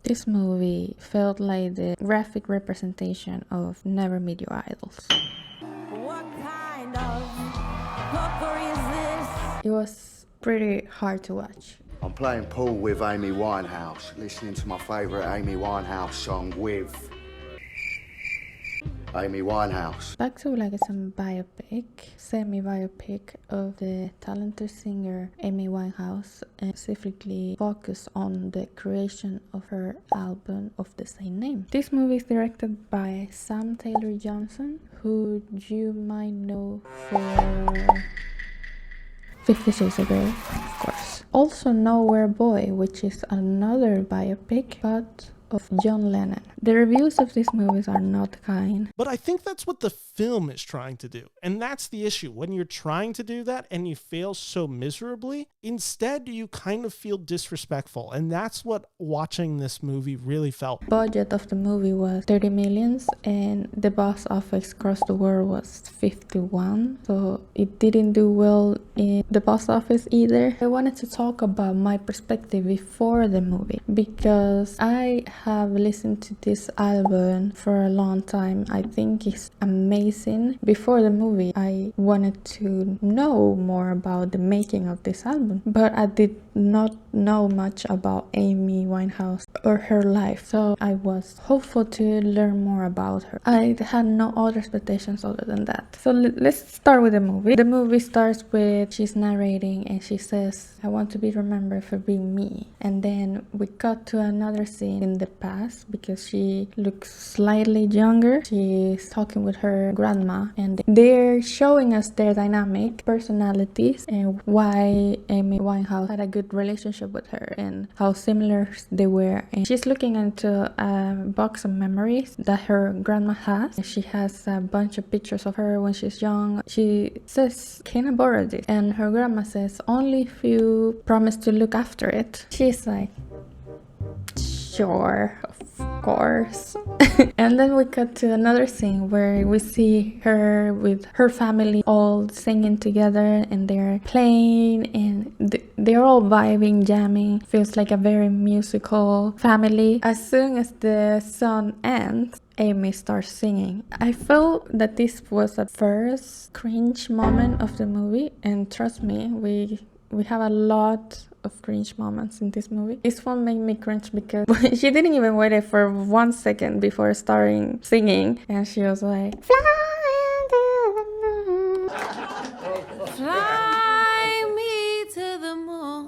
This movie felt like the graphic representation of Never Meet Your Idols. What kind of fuckery is this? It was pretty hard to watch. I'm playing pool with Amy Winehouse, listening to my favourite Amy Winehouse song with Amy Winehouse. Back to like some biopic, semi-biopic of the talented singer Amy Winehouse, and specifically focus on the creation of her album of the same name. This movie is directed by Sam Taylor Johnson, who you might know for 50 Shades of Grey, of course. Also Nowhere Boy, which is another biopic, but of John Lennon. The reviews of these movies are not kind. But I think that's what the film is trying to do. And that's the issue. When you're trying to do that and you fail so miserably, instead you kind of feel disrespectful. And that's what watching this movie really felt. Budget of the movie was 30 millions and the box office across the world was 51. So it didn't do well in the box office either. I wanted to talk about my perspective before the movie because I have listened to this album for a long time. I think it's amazing. Before the movie, I wanted to know more about the making of this album, but I did not know much about Amy Winehouse or her life, so I was hopeful to learn more about her. I had no other expectations other than that. So let's start with the movie. The movie starts with she's narrating and she says, "I want to be remembered for being me," and then we cut to another scene in the past because she looks slightly younger. She's talking with her grandma and they're showing us their dynamic personalities and why Amy Winehouse had a good relationship with her and how similar they were. And she's looking into a box of memories that her grandma has. She has a bunch of pictures of her when she's young. She says, "Can I borrow this?" And her grandma says, "Only if you promise to look after it." She's like, "Sure, of course." And then we cut to another scene where we see her with her family all singing together and they're playing and they're all vibing, jamming. Feels like a very musical family. As soon as the song ends, Amy starts singing. I felt that this was the first cringe moment of the movie, and trust me, we have a lot of cringe moments in this movie. This one made me cringe because she didn't even wait for 1 second before starting singing, and she was like, "Fly into the moon, Fly me to the moon."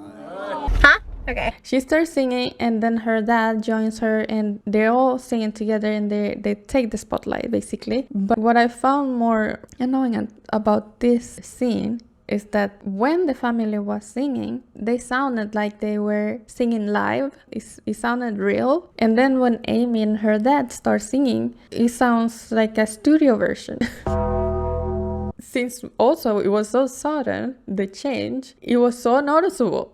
huh? Okay. She starts singing and then her dad joins her and they're all singing together and they take the spotlight basically. But what I found more annoying about this scene is that when the family was singing, they sounded like they were singing live. It sounded real. And then when Amy and her dad start singing, it sounds like a studio version. Since also it was so sudden, the change, it was so noticeable.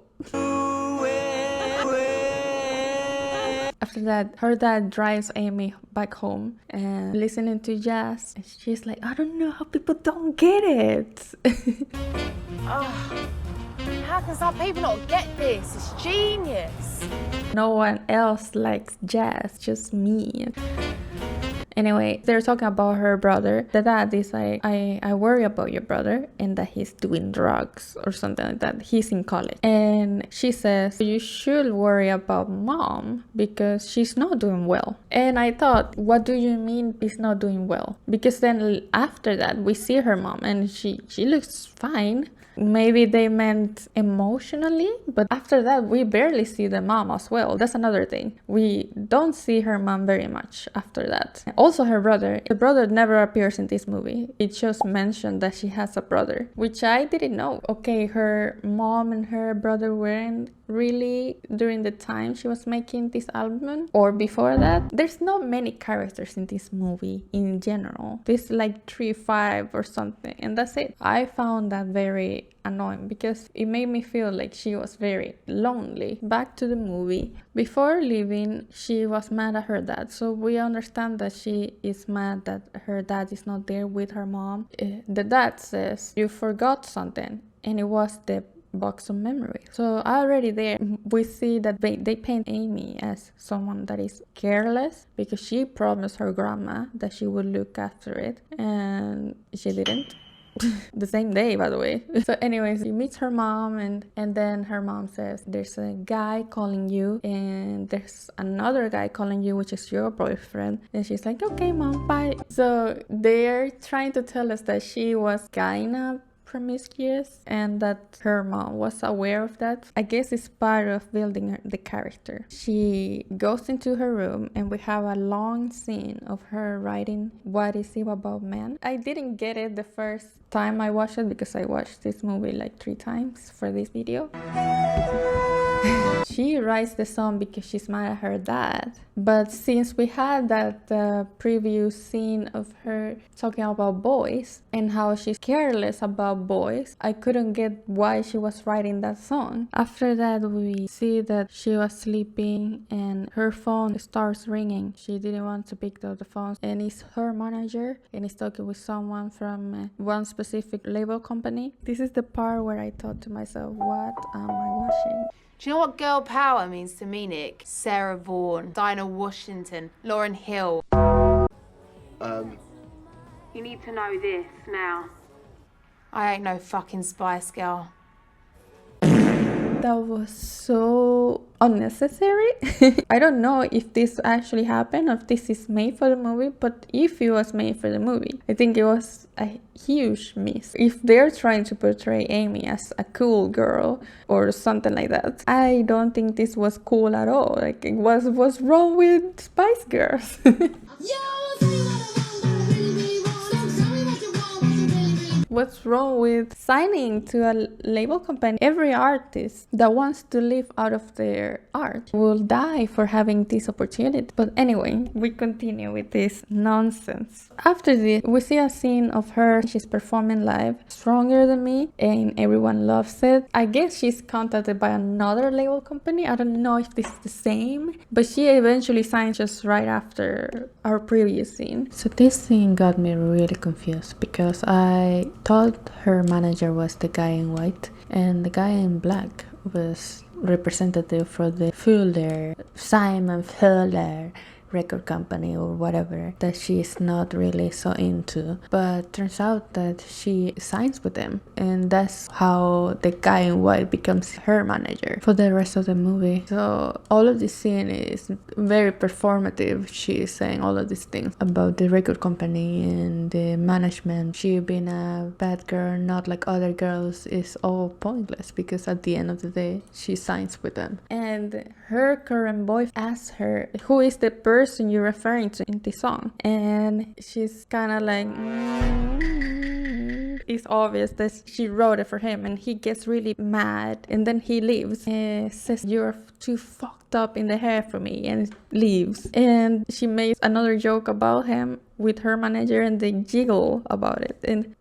After that, her dad drives Amy back home and listening to jazz. And she's like, "I don't know how people don't get it." Oh, how can some people not get this? It's genius. No one else likes jazz, just me. Anyway, they're talking about her brother. The dad is like, I worry about your brother and that he's doing drugs or something like that. He's in college. And she says, "You should worry about mom because she's not doing well." And I thought, what do you mean is not doing well? Because then after that, we see her mom and she looks fine. Maybe they meant emotionally, but after that we barely see the mom as well. That's another thing. We don't see her mom very much after that. Also her brother. The brother never appears in this movie. It just mentioned that she has a brother, which I didn't know. Okay, her mom and her brother weren't really during the time she was making this album or before that. There's not many characters in this movie in general. There's like 3-5 or something and that's it. I found that very annoying because it made me feel like she was very lonely. Back to the movie. Before leaving, she was mad at her dad, so we understand that she is mad that her dad is not there with her mom. The dad says, "You forgot something," and it was the box of memories. So already there, we see that they paint Amy as someone that is careless because she promised her grandma that she would look after it, and she didn't. The same day, by the way. So anyways, she meets her mom, and then her mom says there's a guy calling you and there's another guy calling you, which is your boyfriend. And she's like, okay mom, bye. So they're trying to tell us that she was kinda promiscuous and that her mom was aware of that. I guess it's part of building the character. She goes into her room and we have a long scene of her writing What Is It About Men. I didn't get it the first time I watched it because I watched this movie like 3 times for this video. She writes the song because she's mad at her dad. But since we had that previous scene of her talking about boys and how she's careless about boys, I couldn't get why she was writing that song. After that, we see that she was sleeping and her phone starts ringing. She didn't want to pick up the phone, and it's her manager and he's talking with someone from one specific label company. This is the part where I thought to myself, what am I watching? Do you know what girl power means to me, Nick? Sarah Vaughan, Dinah Washington, Lauryn Hill. You need to know this now. I ain't no fucking Spice Girl. That was so unnecessary. I don't know if this actually happened or if this is made for the movie, but if it was made for the movie, I think it was a huge miss. If they're trying to portray Amy as a cool girl or something like that, I don't think this was cool at all. Like, what's wrong with Spice Girls? What's wrong with signing to a label company? Every artist that wants to live out of their art will die for having this opportunity. But anyway, we continue with this nonsense. After this, we see a scene of her. She's performing live, Stronger Than Me, and everyone loves it. I guess she's contacted by another label company. I don't know if this is the same, but she eventually signs just right after our previous scene. So this scene got me really confused because I thought her manager was the guy in white and the guy in black was representative for the Fuller, Simon Fuller record company or whatever that she is not really so into, but turns out that she signs with them, and that's how the guy in white becomes her manager for the rest of the movie. So all of this scene is very performative. She is saying all of these things about the record company and the management. She being a bad girl, not like other girls, is all pointless because at the end of the day she signs with them. And her current boyfriend asks her, who is the person you're referring to in the song? And she's kind of like, It's obvious that she wrote it for him, and he gets really mad, and then he leaves and says, you're too fucked up in the head for me, and leaves. And she makes another joke about him with her manager, and they giggle about it. And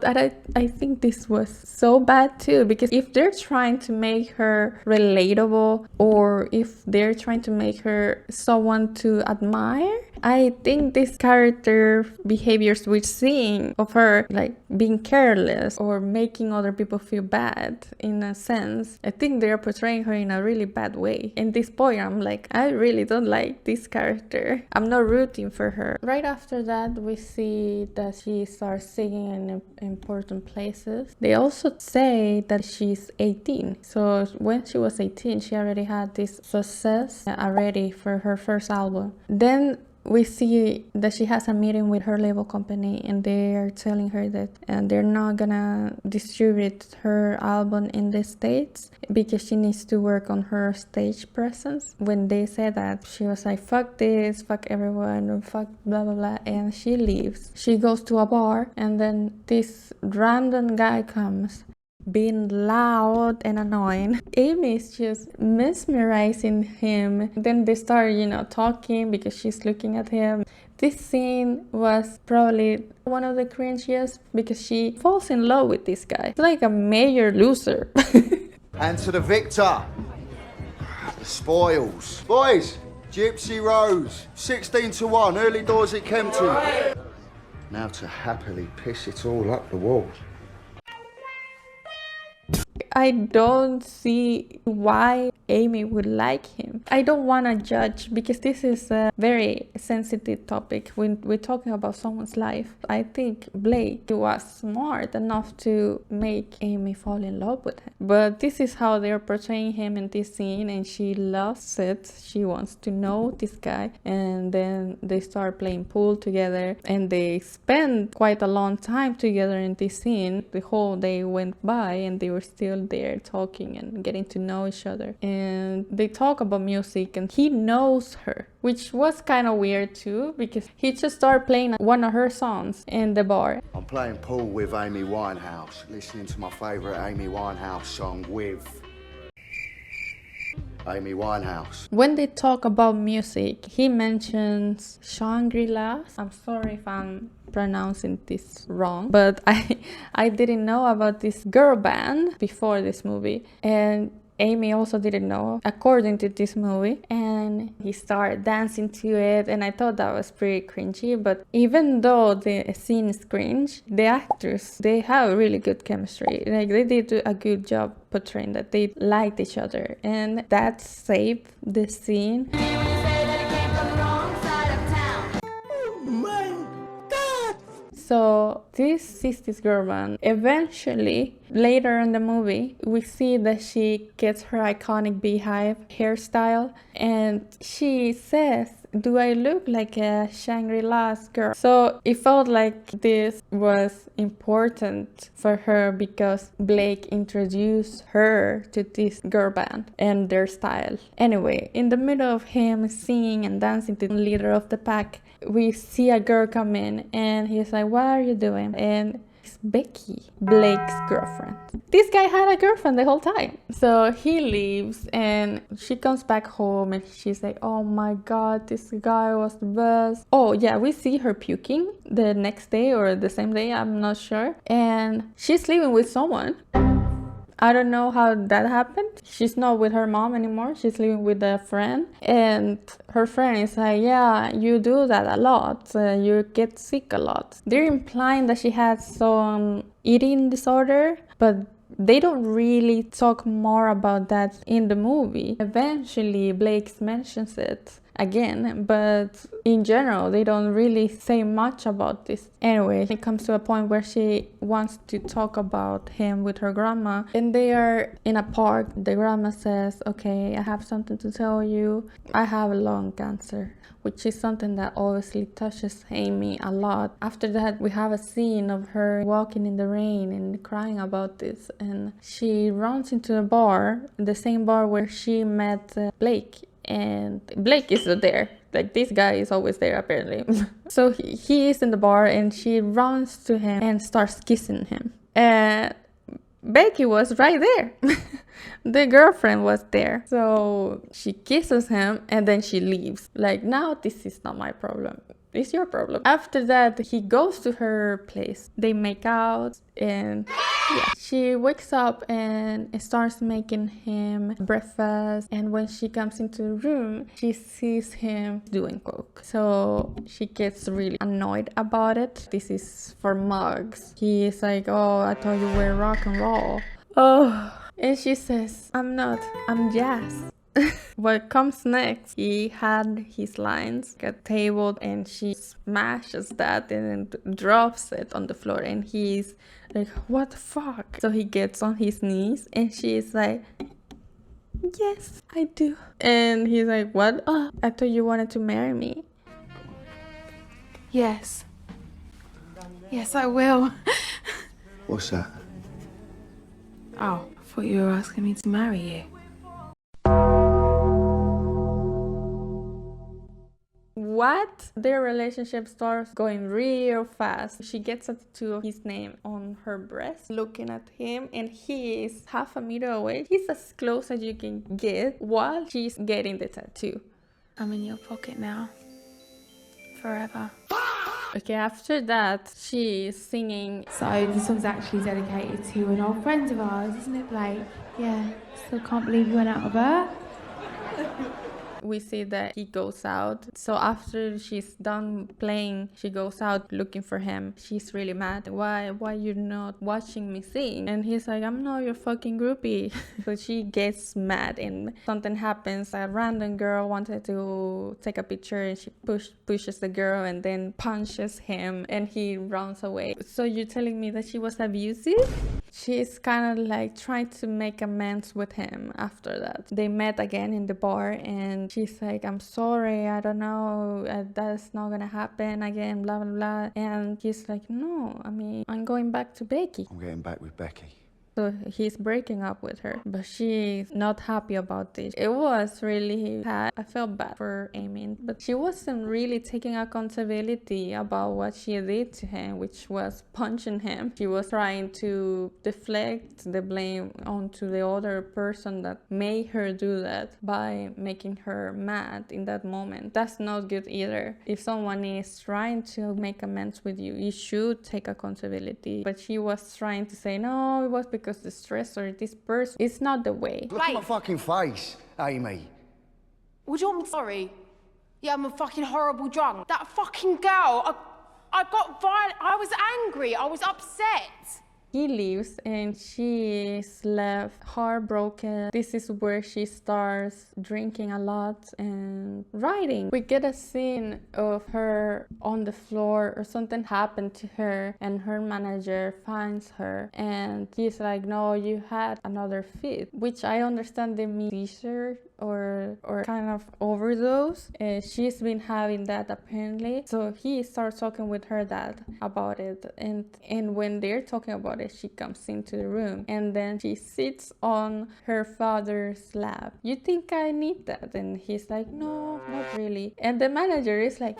I think this was so bad too, because if they're trying to make her relatable or if they're trying to make her someone to admire, I think this character behaviors we're seeing of her, like being careless or making other people feel bad in a sense, I think they're portraying her in a really bad way. In this point, I'm like, I really don't like this character. I'm not rooting for her. Right after that, we see that she starts singing in important places. They also say that she's 18. So when she was 18, she already had this success already for her first album. Then we see that she has a meeting with her label company, and they are telling her that they're not gonna distribute her album in the States because she needs to work on her stage presence. When they said that, she was like, fuck this, fuck everyone, fuck blah blah blah, and she leaves. She goes to a bar, and then this random guy comes, being loud and annoying. Amy is just mesmerizing him. Then they start, talking because she's looking at him. This scene was probably one of the cringiest because she falls in love with this guy. It's like a major loser. And to the victor, the spoils. Boys, Gypsy Rose, 16-1, early doors at Kempton. Now to happily piss it all up the wall. I don't see why Amy would like him. I don't want to judge because this is a very sensitive topic when we're talking about someone's life. I think Blake was smart enough to make Amy fall in love with him. But this is how they're portraying him in this scene, and she loves it. She wants to know this guy, and then they start playing pool together, and they spend quite a long time together in this scene. The whole day went by and they were still there talking and getting to know each other, and they talk about music, and he knows her, which was kind of weird too, because he just started playing one of her songs in the bar. I'm playing pool with Amy Winehouse, listening to my favourite Amy Winehouse song with Amy Winehouse. When they talk about music, he mentions Shangri-La. I'm sorry if I'm pronouncing this wrong, but I didn't know about this girl band before this movie, and Amy also didn't know, according to this movie, and he started dancing to it, and I thought that was pretty cringy. But even though the scene is cringe, the actors, they have really good chemistry. Like, they did a good job portraying that they liked each other, and that saved the scene. So this is this girl band. Eventually, later in the movie, we see that she gets her iconic beehive hairstyle, and she says, "Do I look like a Shangri-La's girl?" So it felt like this was important for her because Blake introduced her to this girl band and their style. Anyway, in the middle of him singing and dancing to the leader of the pack, we see a girl come in, and he's like, "What are you doing?" And it's Becky, Blake's girlfriend. This guy had a girlfriend the whole time. So he leaves, and she comes back home, and she's like, "Oh my god, this guy was the best." Oh yeah, we see her puking the next day or the same day, I'm not sure. And she's living with someone. I don't know how that happened. She's not with her mom anymore. She's living with a friend. And her friend is like, "Yeah, you do that a lot. You get sick a lot." They're implying that she had some eating disorder, but they don't really talk more about that in the movie. Eventually, Blake mentions it again, but in general, they don't really say much about this. Anyway, it comes to a point where she wants to talk about him with her grandma, and they are in a park. The grandma says, "Okay, I have something to tell you. I have lung cancer," which is something that obviously touches Amy a lot. After that, we have a scene of her walking in the rain and crying about this, and she runs into a bar, the same bar where she met Blake, and Blake is there. Like, this guy is always there apparently. So he is in the bar, and she runs to him and starts kissing him, and Becky was right there. The girlfriend was there. So she kisses him, and then she leaves. Like, now this is not my problem. It's your problem. After that, he goes to her place. They make out, and yeah, she wakes up and starts making him breakfast. And when she comes into the room, she sees him doing coke. So she gets really annoyed about it. This is for Muggs. He is like, "Oh, I thought you were rock and roll." Oh, and she says, "I'm not, I'm jazz." What comes next, he had his lines got tabled, and she smashes that and then drops it on the floor, and he's like, "What the fuck?" So he gets on his knees, and she's like, "Yes, I do." And he's like, "What? Oh, I thought you wanted to marry me." Yes. Yes, I will. What's that? Oh, I thought you were asking me to marry you. What? Their relationship starts going real fast. She gets a tattoo of his name on her breast, looking at him, and he is half a meter away. He's as close as you can get while she's getting the tattoo. I'm in your pocket now. Forever. Okay, after that, she's singing. So the song's actually dedicated to an old friend of ours, isn't it, Blake? Yeah, still can't believe you went out of her. we see that he goes out. So after she's done playing, she goes out looking for him. She's really mad. Why you're not watching me sing? And he's like, I'm not your fucking groupie. So she gets mad and something happens. A random girl wanted to take a picture and she pushes the girl and then punches him and he runs away. So you're telling me that she was abusive? She's kind of like trying to make amends with him after that. They met again in the bar and she's like, I'm sorry, I don't know, that's not gonna happen again, blah, blah, blah. And he's like, no, I mean, I'm going back to Becky. I'm getting back with Becky. So he's breaking up with her, but she's not happy about this. It was really bad. I felt bad for Amy, but she wasn't really taking accountability about what she did to him, which was punching him. She was trying to deflect the blame onto the other person that made her do that by making her mad in that moment. That's not good either. If someone is trying to make amends with you, you should take accountability. But she was trying to say, no, it was because the stress or this person, it's not the way. Look at my fucking face, Amy. Would you want me sorry? Yeah, I'm a fucking horrible drunk. That fucking girl, I got violent. I was angry. I was upset. He leaves and she's left heartbroken. This is where she starts drinking a lot and writing. We get a scene of her on the floor or something happened to her and her manager finds her and he's like, no, you had another fit, which I understand they mean seizure or kind of overdose. She's been having that apparently. So he starts talking with her dad about it and when they're talking about it, she comes into the room and then she sits on her father's lap. You think I need that? And he's like, no, not really. And the manager is like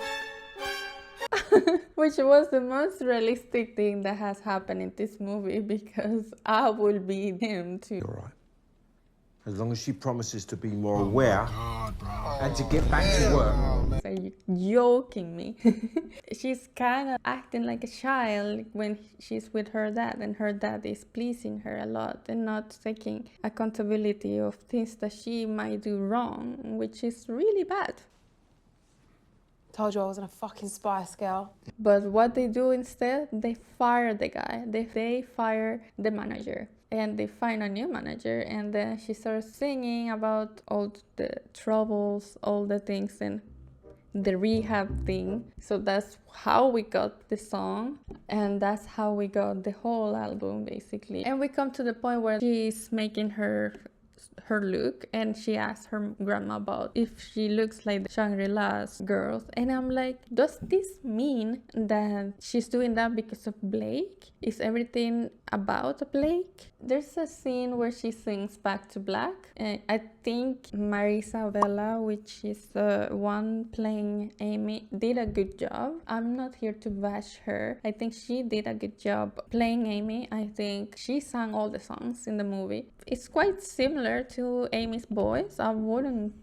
which was the most realistic thing that has happened in this movie because I will be him too. You're right. As long as she promises to be more aware and to get back to work. Are you joking me? She's kind of acting like a child when she's with her dad and her dad is pleasing her a lot and not taking accountability of things that she might do wrong, which is really bad. Told you I wasn't a fucking Spice Girl. But what they do instead, they fire the guy. They fire the manager. And they find a new manager and then she starts singing about all the troubles, all the things and the rehab thing. So that's how we got the song and that's how we got the whole album basically. And we come to the point where she's making her look and she asks her grandma about if she looks like the Shangri-La's girls and I'm like, does this mean that she's doing that because of Blake? Is everything about Blake? There's a scene where she sings Back to Black and I think Marisa Vela, which is the one playing Amy, did a good job. I'm not here to bash her. I think she did a good job playing Amy. I think she sang all the songs in the movie. It's quite similar to Amy's voice. I wouldn't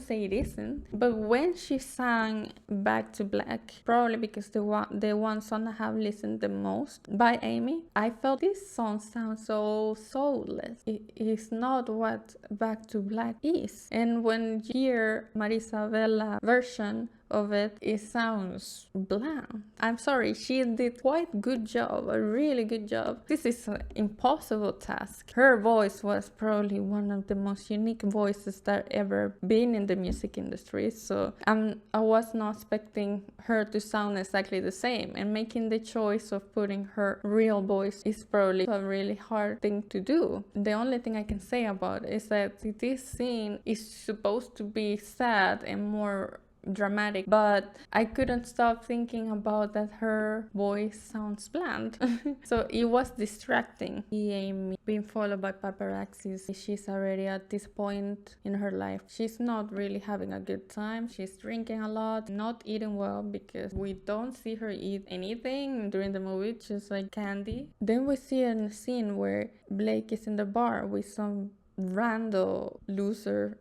say it isn't. But when she sang Back to Black, probably because the one song I have listened the most by Amy, I felt this song sounds so soulless. It is not what Back to Black is. And when you hear Marisa Vela version of it, it sounds bland. I'm sorry, she did quite good job, a really good job. This is an impossible task. Her voice was probably one of the most unique voices that ever been in the music industry. So I was not expecting her to sound exactly the same, and making the choice of putting her real voice is probably a really hard thing to do. The only thing I can say about it is that this scene is supposed to be sad and more dramatic, but I couldn't stop thinking about that her voice sounds bland. So it was distracting. Amy being followed by paparazzi. She's already at this point in her life. She's not really having a good time. She's drinking a lot, not eating well because we don't see her eat anything during the movie, just like candy. Then we see a scene where Blake is in the bar with some rando loser.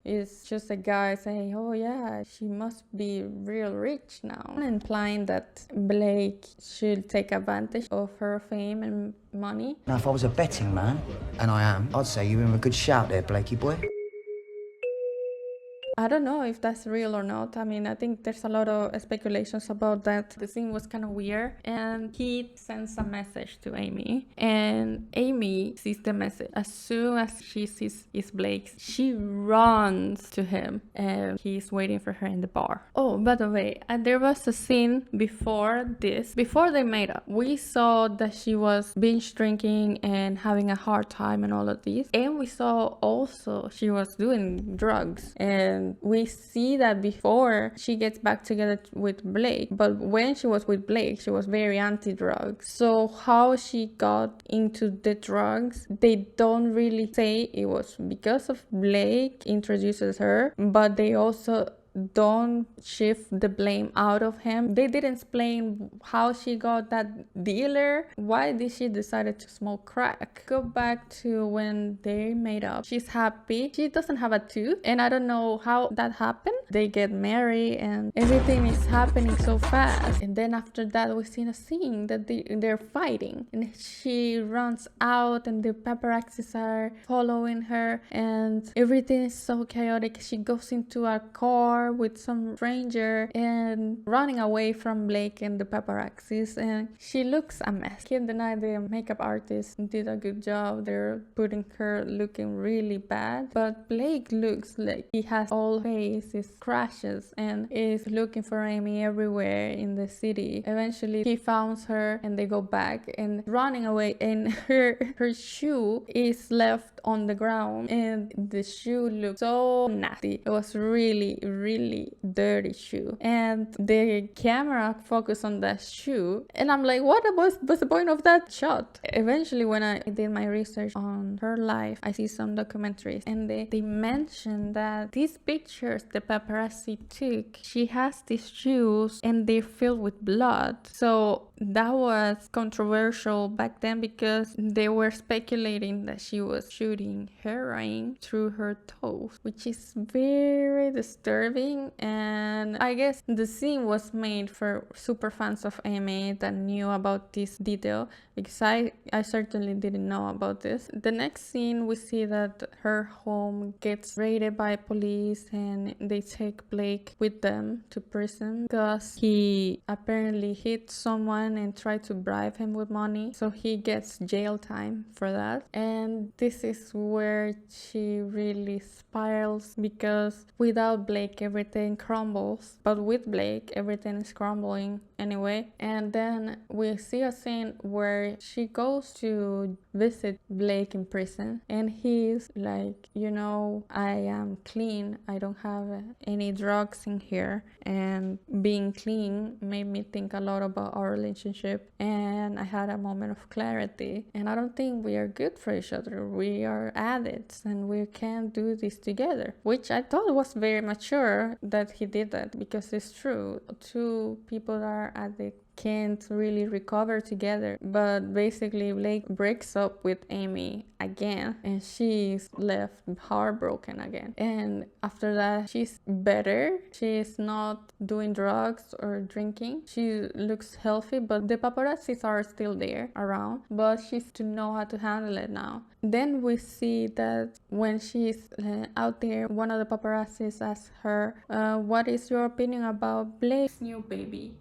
It's just a guy saying, oh yeah, she must be real rich now, implying that Blake should take advantage of her fame and money. Now, if I was a betting man, and I am, I'd say you're in a good shout there, Blakey boy. I don't know if that's real or not. I mean, I think there's a lot of speculations about that. The scene was kind of weird, and he sends a message to Amy, and Amy sees the message. As soon as she sees it's Blake's, she runs to him, and he's waiting for her in the bar. Oh, by the way, there was a scene before this, before they made up. We saw that she was binge drinking and having a hard time and all of these, and we saw also she was doing drugs, and we see that before she gets back together with Blake, but when she was with Blake, she was very anti-drugs. So how she got into the drugs, they don't really say it was because of Blake introduces her, but they also don't shift the blame out of him. They didn't explain how she got that dealer. Why did she decide to smoke crack? Go back to when they made up. She's happy. She doesn't have a tooth, and I don't know how that happened. They get married and everything is happening so fast. And then after that, we see a scene that they're fighting, and she runs out and the paparazzis are following her, and everything is so chaotic. She goes into a car with some stranger and running away from Blake and the paparazzis, and she looks a mess. Can't deny the makeup artist did a good job. They're putting her looking really bad, but Blake looks like he has all faces, crashes, and is looking for Amy everywhere in the city. Eventually he finds her and they go back and running away, and her shoe is left on the ground, and the shoe looks so nasty. It was really dirty shoe, and the camera focused on that shoe, and I'm like, what was the point of that shot? Eventually, when I did my research on her life, I see some documentaries, and they mentioned that these pictures the paparazzi took, she has these shoes and they're filled with blood. So that was controversial back then because they were speculating that she was shooting heroin through her toes, which is very disturbing. And I guess the scene was made for super fans of Amy that knew about this detail, because I certainly didn't know about this. The next scene, we see that her home gets raided by police and they take Blake with them to prison because he apparently hit someone and tried to bribe him with money. So he gets jail time for that. And this is where she really spirals, because without Blake everything crumbles, but with Blake everything is crumbling anyway. And then we see a scene where she goes to visit Blake in prison, and he's like, you know, I am clean, I don't have any drugs in here, and being clean made me think a lot about our relationship, and I had a moment of clarity, and I don't think we are good for each other. We are addicts and we can't do this together, which I thought was very mature that he did that, because it's true, two people that are addicts can't really recover together. But basically Blake breaks up with Amy again, and she's left heartbroken again, and after that she's better. She's not doing drugs or drinking. She looks healthy, but the paparazzis are still there around, but she's to know how to handle it now. Then we see that when she's out there, one of the paparazzis asks her, what is your opinion about Blake's new baby?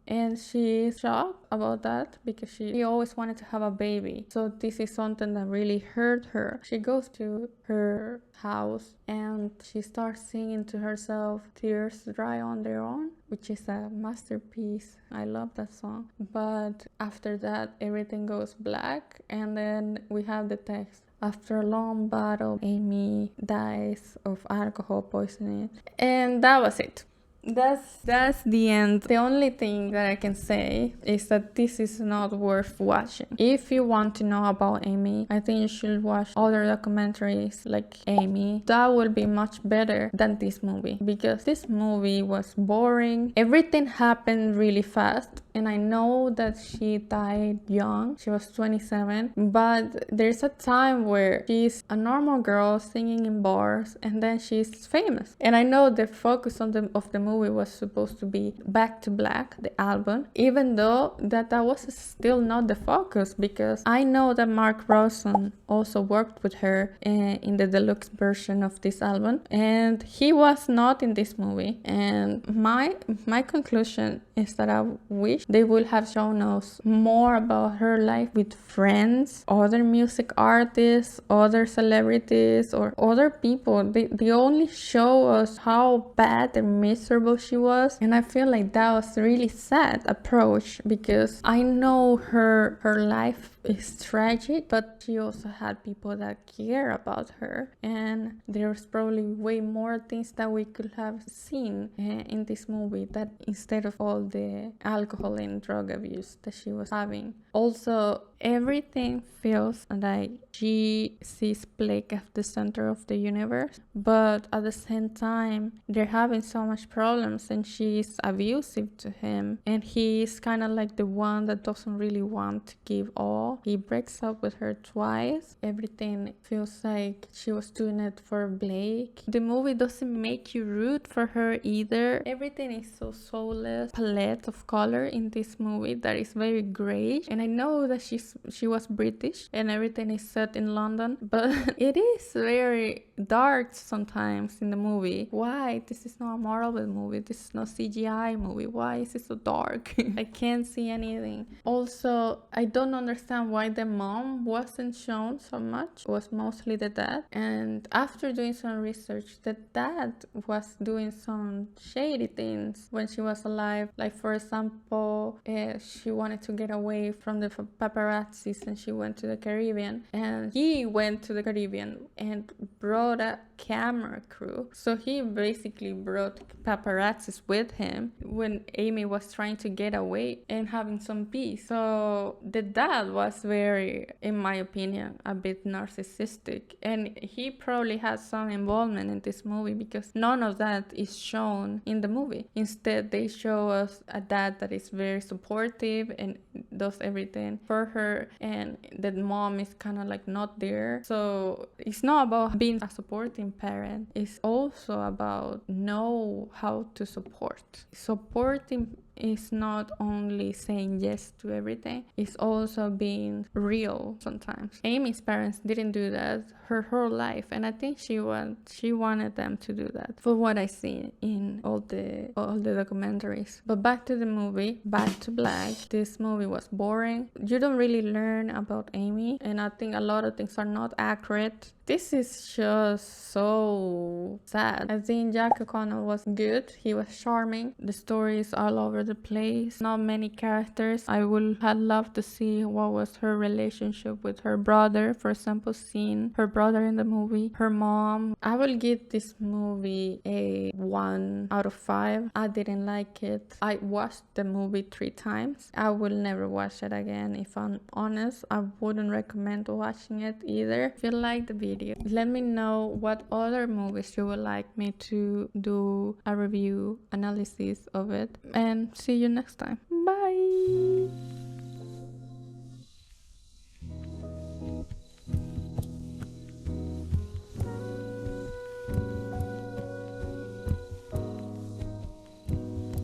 And she's shocked about that because she always wanted to have a baby. So this is something that really hurt her. She goes to her house and she starts singing to herself Tears Dry on Their Own, which is a masterpiece. I love that song. But after that, everything goes black, and then we have the text. After a long battle, Amy dies of alcohol poisoning. And that was it. That's the end. The only thing that I can say is that this is not worth watching. If you want to know about Amy, I think you should watch other documentaries like Amy. That will be much better than this movie, because this movie was boring. Everything happened really fast, and I know that she died young. She was 27, but there's a time where she's a normal girl singing in bars, and then she's famous. And I know the focus of the movie was supposed to be Back to Black, the album, even though that was still not the focus, because I know that Mark Ronson also worked with her in the deluxe version of this album, and he was not in this movie. And my conclusion is that I wish they would have shown us more about her life with friends, other music artists, other celebrities, or other people. They only show us how bad and miserable she was, and I feel like that was a really sad approach, because I know her life is tragic, but she also had people that care about her, and there's probably way more things that we could have seen in this movie, that instead of all the alcohol and drug abuse that she was having. Also, everything feels like she sees Blake as the center of the universe, but at the same time they're having so much problems, and she's abusive to him, and he's kind of like the one that doesn't really want to give all. He breaks up with her twice. Everything feels like she was doing it for Blake. The movie doesn't make you root for her either. Everything is so soulless. Palette of color in this movie that is very gray, and I know that she was British and everything is set in London, but it is very dark sometimes in the movie. Why? This is not a Marvel movie. This is not CGI movie. Why is it so dark? I can't see anything. Also, I don't understand why the mom wasn't shown so much. It was mostly the dad, and after doing some research, the dad was doing some shady things when she was alive. Like, for example, she wanted to get away from the paparazzis, and she went to the Caribbean, and he went to the Caribbean and brought a camera crew. So he basically brought paparazzis with him when Amy was trying to get away and having some peace. So the dad was very, in my opinion, a bit narcissistic, and he probably has some involvement in this movie, because none of that is shown in the movie. Instead, they show us a dad that is very supportive and does everything for her, and the mom is kind of like not there. So it's not about being a supporting parent, it's also about know how to support. Supporting is not only saying yes to everything, it's also being real sometimes. Amy's parents didn't do that her whole life, and I think she wanted them to do that, for what I see in all the documentaries. But back to the movie, Back to Black. This movie was boring. You don't really learn about Amy, and I think a lot of things are not accurate. This is just so sad. I think Jack O'Connell was good. He was charming. The story is all over the place. Not many characters. I would have loved to see what was her relationship with her brother. For example, seeing her brother in the movie, her mom. I will give this movie a 1 out of 5. I didn't like it. I watched the movie 3 times. I will never watch it again. If I'm honest, I wouldn't recommend watching it either. If you like the video, let me know what other movies you would like me to do a review analysis of it, and see you next time. Bye.